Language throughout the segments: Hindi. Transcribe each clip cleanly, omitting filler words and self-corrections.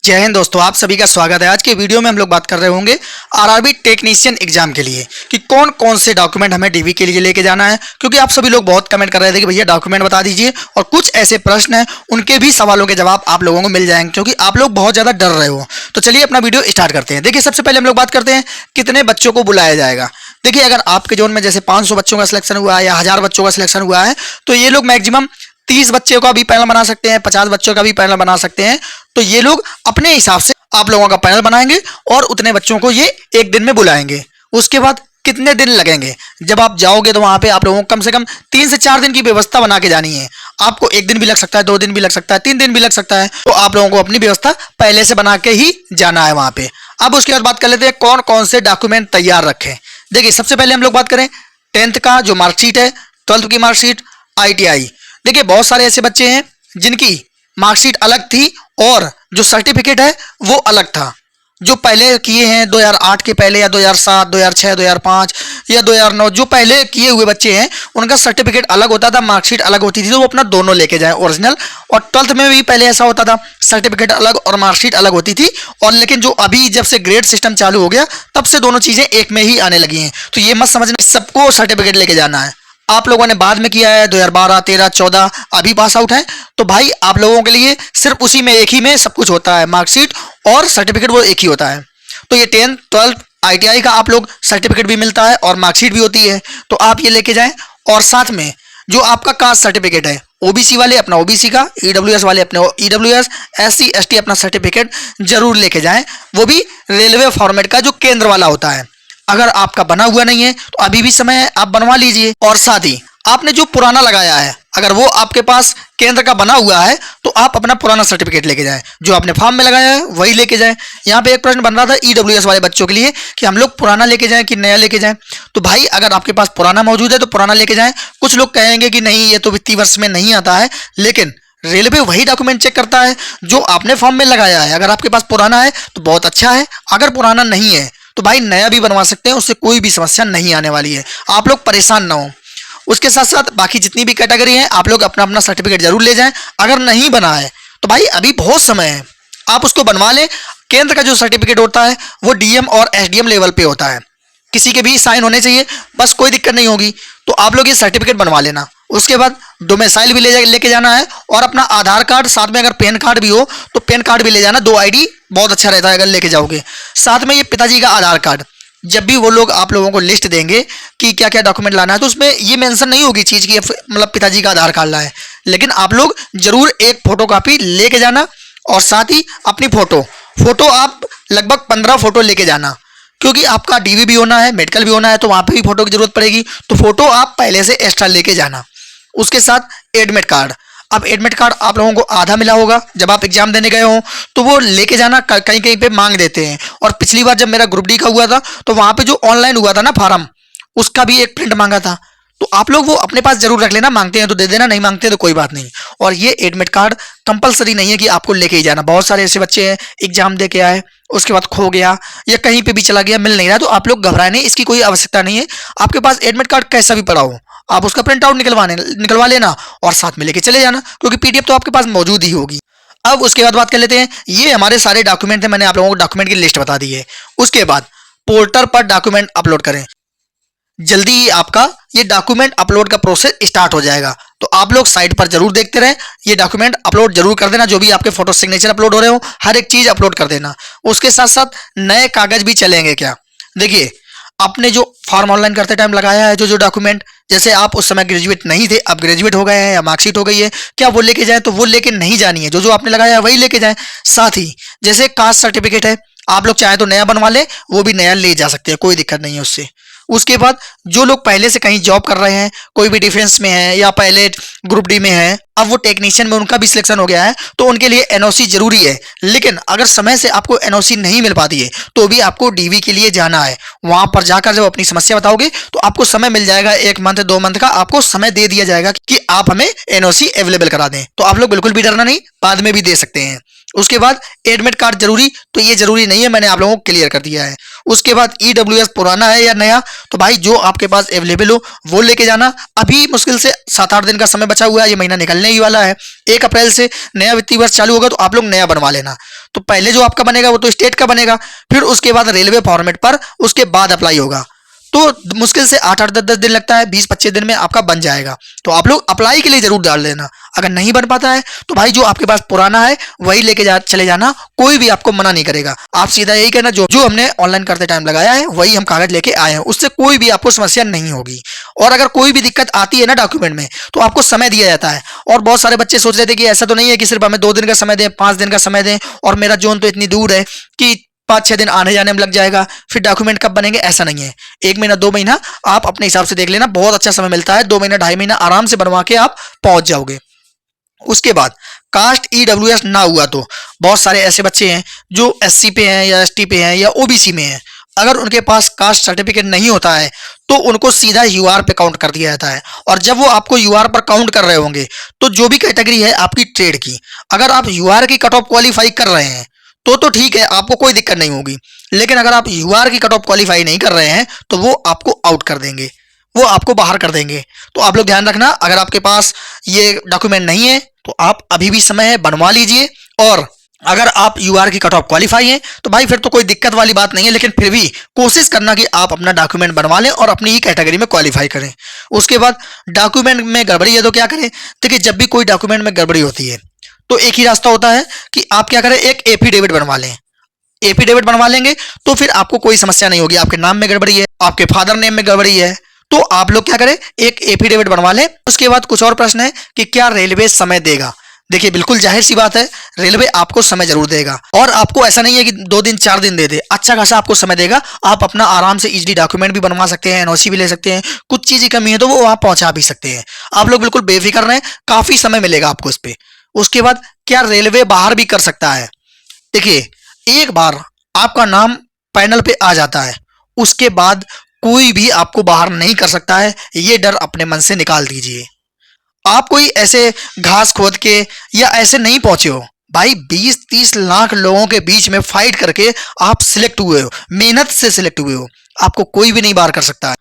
जय हिंद दोस्तों, आप सभी का स्वागत है। आज के वीडियो में हम लोग बात कर रहे होंगे आरआरबी टेक्नीशियन एग्जाम के लिए कि कौन कौन से डॉक्यूमेंट हमें डीवी के लिए लेके जाना है। क्योंकि आप सभी लोग बहुत कमेंट कर रहे थे कि भैया डॉक्यूमेंट बता दीजिए, और कुछ ऐसे प्रश्न हैं उनके भी सवालों के जवाब आप लोगों को मिल जाएंगे क्योंकि आप लोग बहुत ज़्यादा डर रहे हो। तो चलिए अपना वीडियो स्टार्ट करते हैं। देखिए, सबसे पहले हम लोग बात करते हैं कितने बच्चों को बुलाया जाएगा। देखिए, अगर आपके जोन में जैसे 500 बच्चों का सिलेक्शन हुआ है या 1000 बच्चों का सिलेक्शन हुआ है तो ये लोग मैक्सिमम 30 बच्चों का भी पैनल बना सकते हैं, 50 बच्चों का भी पैनल बना सकते हैं। तो ये लोग अपने हिसाब से आप लोगों का पैनल बनाएंगे और उतने बच्चों को ये एक दिन में बुलाएंगे। उसके बाद कितने दिन लगेंगे, जब आप जाओगे तो वहां पे आप लोगों को कम से कम 3 से 4 दिन की व्यवस्था बना के जानी है। आपको एक दिन भी लग सकता है, 2 दिन भी लग सकता है, 3 दिन भी लग सकता है। तो आप लोगों को अपनी व्यवस्था पहले से बना के ही जाना है वहां पे। अब उसके बाद बात कर लेते हैं कौन कौन से डॉक्यूमेंट तैयार रखें। देखिए, सबसे पहले हम लोग बात करें 10th का जो मार्कशीट है, 12th की मार्कशीट, ITI। देखिए, बहुत सारे ऐसे बच्चे हैं जिनकी मार्कशीट अलग थी और जो सर्टिफिकेट है वो अलग था। जो पहले किए हैं 2008 के पहले या 2007, 2006, 2005 या 2009, जो पहले किए हुए बच्चे हैं उनका सर्टिफिकेट अलग होता था, मार्कशीट अलग होती थी। तो वो अपना दोनों लेके जाएं ओरिजिनल। और 12th में भी पहले ऐसा होता था, सर्टिफिकेट अलग और मार्कशीट अलग होती थी। और लेकिन जो अभी जब से ग्रेड सिस्टम चालू हो गया तब से दोनों चीज़ें एक में ही आने लगी हैं। तो ये मत समझना सबको सर्टिफिकेट लेके जाना है। आप लोगों ने बाद में किया है 2012, 13, 14, अभी पास आउट है, तो भाई आप लोगों के लिए सिर्फ उसी में एक ही में सब कुछ होता है, मार्कशीट और सर्टिफिकेट वो एक ही होता है। तो ये 10th, 12th, ITI का आप लोग सर्टिफिकेट भी मिलता है और मार्कशीट भी होती है, तो आप ये लेके जाएं। और साथ में जो आपका कास्ट सर्टिफिकेट है, OBC वाले अपना OBC का, EWS वाले अपने EWS, SC ST अपना सर्टिफिकेट जरूर लेके जाएं। वो भी रेलवे फॉर्मेट का जो केंद्र वाला होता है। अगर आपका बना हुआ नहीं है तो अभी भी समय है, आप बनवा लीजिए। और साथ ही आपने जो पुराना लगाया है, अगर वो आपके पास केंद्र का बना हुआ है तो आप अपना पुराना सर्टिफिकेट लेके जाएं। जो आपने फॉर्म में लगाया है वही लेके जाएं। यहाँ पे एक प्रश्न बन रहा था EWS वाले बच्चों के लिए कि हम लोग पुराना लेके जाएं कि नया लेके जाएं। तो भाई, अगर आपके पास पुराना मौजूद है तो पुराना लेके जाएं। कुछ लोग कहेंगे कि नहीं, ये तो वित्तीय वर्ष में नहीं आता है, लेकिन रेलवे वही डॉक्यूमेंट चेक करता है जो आपने फॉर्म में लगाया है। अगर आपके पास पुराना है तो बहुत अच्छा है, अगर पुराना नहीं है तो भाई नया भी बनवा सकते हैं, उससे कोई भी समस्या नहीं आने वाली है। आप लोग परेशान ना हो। उसके साथ साथ बाकी जितनी भी कैटेगरी है आप लोग अपना अपना सर्टिफिकेट जरूर ले जाएं। अगर नहीं बना है तो भाई अभी बहुत समय है, आप उसको बनवा लें। केंद्र का जो सर्टिफिकेट होता है वो DM और SDM लेवल पे होता है, किसी के भी साइन होने चाहिए, बस कोई दिक्कत नहीं होगी। तो आप लोग ये सर्टिफिकेट बनवा लेना। उसके बाद डोमिसाइल भी लेके जाना है और अपना आधार कार्ड, साथ में अगर पैन कार्ड भी हो तो पैन कार्ड भी ले जाना। 2 ID बहुत अच्छा रहता है अगर लेके जाओगे। साथ में ये पिताजी का आधार कार्ड, जब भी वो लोग आप लोगों को लिस्ट देंगे कि क्या क्या डॉक्यूमेंट लाना है तो उसमें ये मेंशन नहीं होगी चीज़ की मतलब पिताजी का आधार कार्ड लाए, लेकिन आप लोग जरूर एक फोटोकॉपी लेके जाना। और साथ ही अपनी फोटो आप लगभग 15 फोटो लेके जाना, क्योंकि आपका DV भी होना है, मेडिकल भी होना है, तो वहाँ पे भी फोटो की जरूरत पड़ेगी। तो फोटो आप पहले से एक्स्ट्रा लेके जाना। उसके साथ एडमिट कार्ड। अब एडमिट कार्ड आप लोगों को आधा मिला होगा, जब आप एग्जाम देने गए हो तो वो लेके जाना, कहीं कहीं पे मांग देते हैं। और पिछली बार जब मेरा ग्रुप D का हुआ था तो वहाँ पे जो ऑनलाइन हुआ था ना फॉर्म, उसका भी एक प्रिंट मांगा था। तो आप लोग वो अपने पास जरूर रख लेना, मांगते हैं तो दे देना, नहीं मांगते तो कोई बात नहीं। और ये एडमिट कार्ड कंपलसरी नहीं है कि आपको लेके ही जाना। बहुत सारे ऐसे बच्चे हैं एग्जाम दे के आए, उसके बाद खो गया या कहीं पे भी चला गया, मिल नहीं रहा, तो आप लोग घबराए नहीं, इसकी कोई आवश्यकता नहीं है। आपके पास एडमिट कार्ड कैसा भी पड़ा हो, आप उसका प्रिंट आउट निकलवा लेना और साथ में लेके चले जाना, क्योंकि PDF तो आपके पास मौजूद ही होगी। अब उसके बाद बात कर लेते हैं, ये हमारे सारे डॉक्यूमेंट हैं, मैंने आप लोगों को डॉक्यूमेंट की लिस्ट बता दी है। उसके बाद पोर्टल पर डॉक्यूमेंट अपलोड करें। जल्दी ही आपका ये डॉक्यूमेंट अपलोड का प्रोसेस स्टार्ट हो जाएगा, तो आप लोग साइट पर जरूर देखते रहें। ये डॉक्यूमेंट अपलोड जरूर कर देना, जो भी आपके फोटो सिग्नेचर अपलोड हो रहे हो हर एक चीज अपलोड कर देना। उसके साथ साथ नए कागज भी चलेंगे क्या। देखिए, आपने जो फॉर्म ऑनलाइन करते टाइम लगाया है, जो डॉक्यूमेंट, जैसे आप उस समय ग्रेजुएट नहीं थे, अब ग्रेजुएट हो गए हैं या मार्कशीट हो गई है, क्या वो लेके जाएं? तो वो लेके नहीं जानी है, जो आपने लगाया है वही लेके जाएं। साथ ही जैसे कास्ट सर्टिफिकेट है, आप लोग चाहे तो नया बनवा ले, वो भी नया ले जा सकते हैं, कोई दिक्कत नहीं है उससे। उसके बाद जो लोग पहले से कहीं जॉब कर रहे हैं, कोई भी डिफेंस में है या पहले ग्रुप D में है, अब वो टेक्नीशियन में उनका भी सिलेक्शन हो गया है, तो उनके लिए NOC जरूरी है। लेकिन अगर समय से आपको NOC नहीं मिल पाती है तो भी आपको DV के लिए जाना है। वहां पर जाकर जब अपनी समस्या बताओगे तो आपको समय मिल जाएगा, 1 मंथ 2 मंथ का आपको समय दे दिया जाएगा कि आप हमें NOC अवेलेबल करा दें। तो आप लोग बिल्कुल भी डरना नहीं, बाद में भी दे सकते हैं। उसके बाद एडमिट कार्ड जरूरी, तो ये जरूरी नहीं है, मैंने आप लोगों को क्लियर कर दिया है। उसके बाद EWS पुराना है या नया, तो भाई जो आपके पास अवेलेबल हो वो लेके जाना। अभी मुश्किल से 7-8 दिन का समय बचा हुआ है, ये महीना निकलने ही वाला है। 1 अप्रैल से नया वित्तीय वर्ष चालू होगा, तो आप लोग नया बनवा लेना। तो पहले जो आपका बनेगा वो तो स्टेट का बनेगा, फिर उसके बाद रेलवे फॉर्मेट पर उसके बाद अप्लाई होगा। तो मुश्किल से 8-8 10-10 दिन लगता है, 20-25 दिन में आपका बन जाएगा। तो आप लोग अप्लाई के लिए जरूर डाल देना। अगर नहीं बन पाता है तो भाई जो आपके पास पुराना है वही लेके चले जाना, कोई भी आपको मना नहीं करेगा। आप सीधा यही कहना जो जो हमने ऑनलाइन करते टाइम लगाया है वही हम कागज लेके आए हैं, उससे कोई भी आपको समस्या नहीं होगी। और अगर कोई भी दिक्कत आती है ना डॉक्यूमेंट में, तो आपको समय दिया जाता है। और बहुत सारे बच्चे सोच रहे थे कि ऐसा तो नहीं है कि सिर्फ हमें 2 दिन का समय दें, 5 दिन का समय दें, और मेरा जोन तो इतनी दूर है कि 5-6 दिन आने जाने में लग जाएगा, फिर डॉक्यूमेंट कब बनेंगे। ऐसा नहीं है, 1 महीना 2 महीना आप अपने हिसाब से देख लेना, बहुत अच्छा समय मिलता है। 2 महीना 2.5 महीना आराम से बनवा के आप पहुंच जाओगे। उसके बाद कास्ट EWS ना हुआ तो बहुत सारे ऐसे बच्चे हैं जो SC पे हैं या ST पे हैं या OBC में हैं। अगर उनके पास कास्ट सर्टिफिकेट नहीं होता है तो उनको सीधा UR पे काउंट कर दिया जाता है। और जब वो आपको UR पर काउंट कर रहे होंगे तो जो भी कैटेगरी है आपकी ट्रेड की, अगर आप UR की कट ऑफ क्वालिफाई कर रहे हैं तो ठीक है, आपको कोई दिक्कत नहीं होगी। लेकिन अगर आप UR की कट ऑफ क्वालिफाई नहीं कर रहे हैं तो वो आपको आउट कर देंगे, वो आपको बाहर कर देंगे। तो आप लोग ध्यान रखना, अगर आपके पास ये डॉक्यूमेंट नहीं है तो आप अभी भी समय है, बनवा लीजिए। और अगर आप UR की कट ऑफ क्वालिफाई हैं तो भाई फिर तो कोई दिक्कत वाली बात नहीं है, लेकिन फिर भी कोशिश करना कि आप अपना डॉक्यूमेंट बनवा लें और अपनी ही कैटेगरी में क्वालिफाई करें। उसके बाद डॉक्यूमेंट में गड़बड़ी है तो क्या करें। देखिए, जब भी कोई डॉक्यूमेंट में गड़बड़ी होती है तो एक ही रास्ता होता है कि आप क्या करें, एक एफिडेविट बनवा लें। एफिडेविट बनवा लेंगे तो फिर आपको कोई समस्या नहीं होगी। आपके नाम में गड़बड़ी है, आपके फादर नेम में गड़बड़ी है, तो आप लोग क्या करें, एक एफिडेविट बनवा लें। उसके बाद कुछ और प्रश्न है कि क्या रेलवे समय देगा। देखिए, बिल्कुल जाहिर सी बात है, रेलवे आपको समय जरूर देगा। और आपको ऐसा नहीं है कि 2 दिन 4 दिन दे दे, अच्छा खासा आपको समय देगा। आप अपना आराम से इजीली डॉक्यूमेंट भी बनवा सकते हैं, NOC भी ले सकते हैं। कुछ चीज की कमी है तो वो आप पहुंचा भी सकते हैं। आप लोग बिल्कुल बेफिक्र रहें, काफी समय मिलेगा आपको इस पे। उसके बाद क्या रेलवे बाहर भी कर सकता है। देखिए, एक बार आपका नाम पैनल पे आ जाता है, उसके बाद कोई भी आपको बाहर नहीं कर सकता है। ये डर अपने मन से निकाल दीजिए। आप कोई ऐसे घास खोद के या ऐसे नहीं पहुंचे हो भाई, 20-30 लाख लोगों के बीच में फाइट करके आप सिलेक्ट हुए हो, मेहनत से सिलेक्ट हुए हो, आपको कोई भी नहीं बाहर कर सकता है।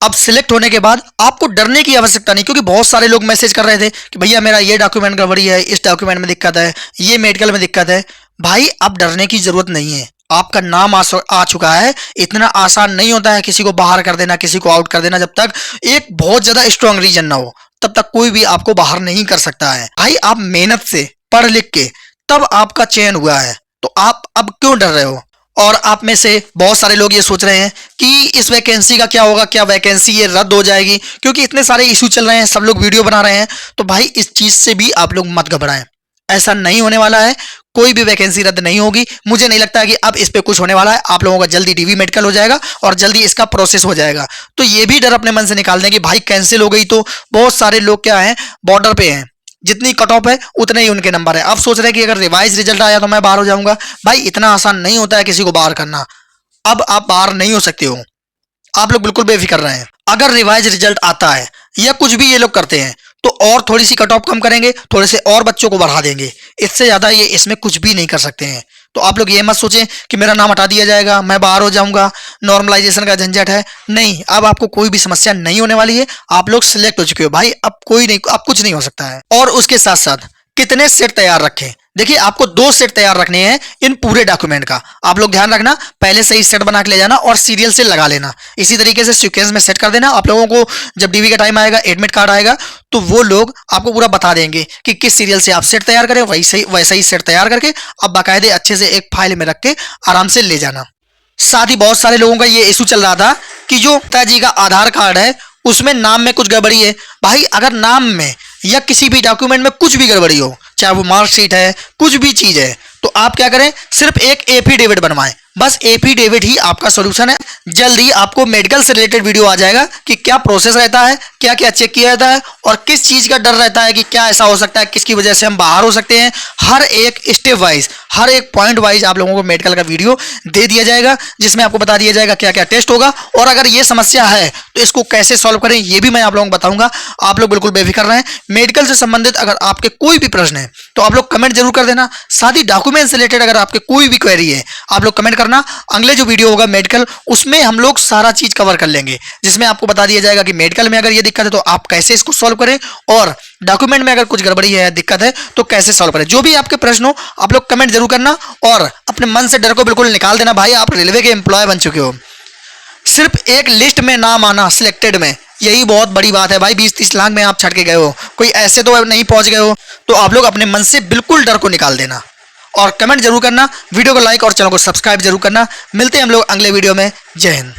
अब सिलेक्ट होने के बाद आपको डरने की आवश्यकता नहीं, क्योंकि बहुत सारे लोग मैसेज कर रहे थे कि भैया मेरा ये डॉक्यूमेंट गड़बड़ी है, इस डॉक्यूमेंट में दिक्कत है, ये मेडिकल में दिक्कत है। भाई अब डरने की जरूरत नहीं है, आपका नाम आ चुका है। इतना आसान नहीं होता है किसी को बाहर कर देना, किसी को आउट कर देना। जब तक एक बहुत ज्यादा स्ट्रांग रीजन ना हो तब तक कोई भी आपको बाहर नहीं कर सकता है। भाई आप मेहनत से पढ़ लिख के तब आपका चयन हुआ है, तो आप अब क्यों डर रहे हो। और आप में से बहुत सारे लोग ये सोच रहे हैं कि इस वैकेंसी का क्या होगा, क्या वैकेंसी ये रद्द हो जाएगी, क्योंकि इतने सारे इशू चल रहे हैं, सब लोग वीडियो बना रहे हैं। तो भाई इस चीज से भी आप लोग मत घबराएं, ऐसा नहीं होने वाला है। कोई भी वैकेंसी रद्द नहीं होगी। मुझे नहीं लगता है कि अब इस पे कुछ होने वाला है। आप लोगों का जल्दी DV मेडिकल हो जाएगा और जल्दी इसका प्रोसेस हो जाएगा। तो ये भी डर अपने मन से निकाल दें कि भाई कैंसिल हो गई तो बहुत सारे लोग क्या है, बॉर्डर पे हैं, जितनी कट ऑफ है उतने ही उनके नंबर है। अब सोच रहे हैं कि अगर रिवाइज रिजल्ट आया तो मैं बाहर हो जाऊंगा। भाई इतना आसान नहीं होता है किसी को बाहर करना। अब आप बाहर नहीं हो सकते हो, आप लोग बिल्कुल बेफिक्र रहें। अगर रिवाइज रिजल्ट आता है या कुछ भी ये लोग करते हैं तो और थोड़ी सी कट ऑफ कम करेंगे, थोड़े से और बच्चों को बढ़ा देंगे, इससे ज्यादा ये इसमें कुछ भी नहीं कर सकते हैं। तो आप लोग ये मत सोचें कि मेरा नाम हटा दिया जाएगा, मैं बाहर हो जाऊंगा, नॉर्मलाइजेशन का झंझट है। नहीं, अब आपको कोई भी समस्या नहीं होने वाली है। आप लोग सिलेक्ट हो चुके हो भाई, अब कोई नहीं, अब कुछ नहीं हो सकता है। और उसके साथ साथ कितने सेट तैयार रखें। देखिए, आपको 2 सेट तैयार रखने हैं इन पूरे डॉक्यूमेंट का। आप लोग ध्यान रखना, पहले से ही सेट बना के ले जाना और सीरियल से लगा लेना। इसी तरीके से सीक्वेंस में सेट कर देना। आप लोगों को जब DV का टाइम आएगा, एडमिट कार्ड आएगा, तो वो लोग आपको पूरा बता देंगे कि किस सीरियल से आप सेट तैयार करें। वैसा ही सेट तैयार करके आप बाकायदे अच्छे से एक फाइल में रख के आराम से ले जाना। साथ ही बहुत सारे लोगों का ये इशू चल रहा था कि जो पिताजी का आधार कार्ड है उसमें नाम में कुछ गड़बड़ी है। भाई अगर नाम में या किसी भी डॉक्यूमेंट में कुछ भी गड़बड़ी हो, चाहे वो मार्कशीट है, कुछ भी चीज है, तो आप क्या करें, सिर्फ एक एफिडेविट बनवाएं। बस एफिडेविट ही आपका सॉल्यूशन है। जल्द ही आपको मेडिकल से रिलेटेड वीडियो आ जाएगा कि क्या प्रोसेस रहता है, क्या क्या चेक किया जाता है और किस चीज का डर रहता है कि क्या ऐसा हो सकता है, किसकी वजह से हम बाहर हो सकते हैं। हर एक स्टेप वाइज, हर एक पॉइंट वाइज आप लोगों को मेडिकल का वीडियो दे दिया जाएगा, जिसमें आपको बता दिया जाएगा क्या क्या टेस्ट होगा और अगर ये समस्या है तो इसको कैसे सॉल्व करें, ये भी मैं आप लोगों को बताऊंगा। आप लोग बिल्कुल बेफिक्र रहें। मेडिकल से संबंधित अगर आपके कोई भी प्रश्न है तो आप लोग कमेंट जरूर कर देना। साथ ही डॉक्यूमेंट से रिलेटेड अगर आपके कोई भी क्वेरी है, आप लोग कमेंट करना। अगले जो वीडियो होगा मेडिकल, उसमें हम लोग सारा चीज कवर कर लेंगे, जिसमें आपको बता दिया जाएगा कि मेडिकल में अगर ये दिक्कत है तो आप कैसे इसको सॉल्व करें, और डॉक्यूमेंट में अगर कुछ गड़बड़ी है, दिक्कत है तो कैसे सॉल्व करें। जो भी आपके प्रश्न हो आप लोग कमेंट जरूर करना, और अपने मन से डर को बिल्कुल निकाल देना। भाई आप रेलवे के एम्प्लॉय बन चुके हो, सिर्फ एक लिस्ट में नाम आना सिलेक्टेड में, यही बहुत बड़ी बात है भाई। 20-30 लाख में आप छट के गए हो, कोई ऐसे तो नहीं पहुंच गए हो। तो आप लोग अपने मन से बिल्कुल डर को निकाल देना, और कमेंट जरूर करना, वीडियो को लाइक और चैनल को सब्सक्राइब जरूर करना। मिलते हैं हम लोग अगले वीडियो में। जय हिंद।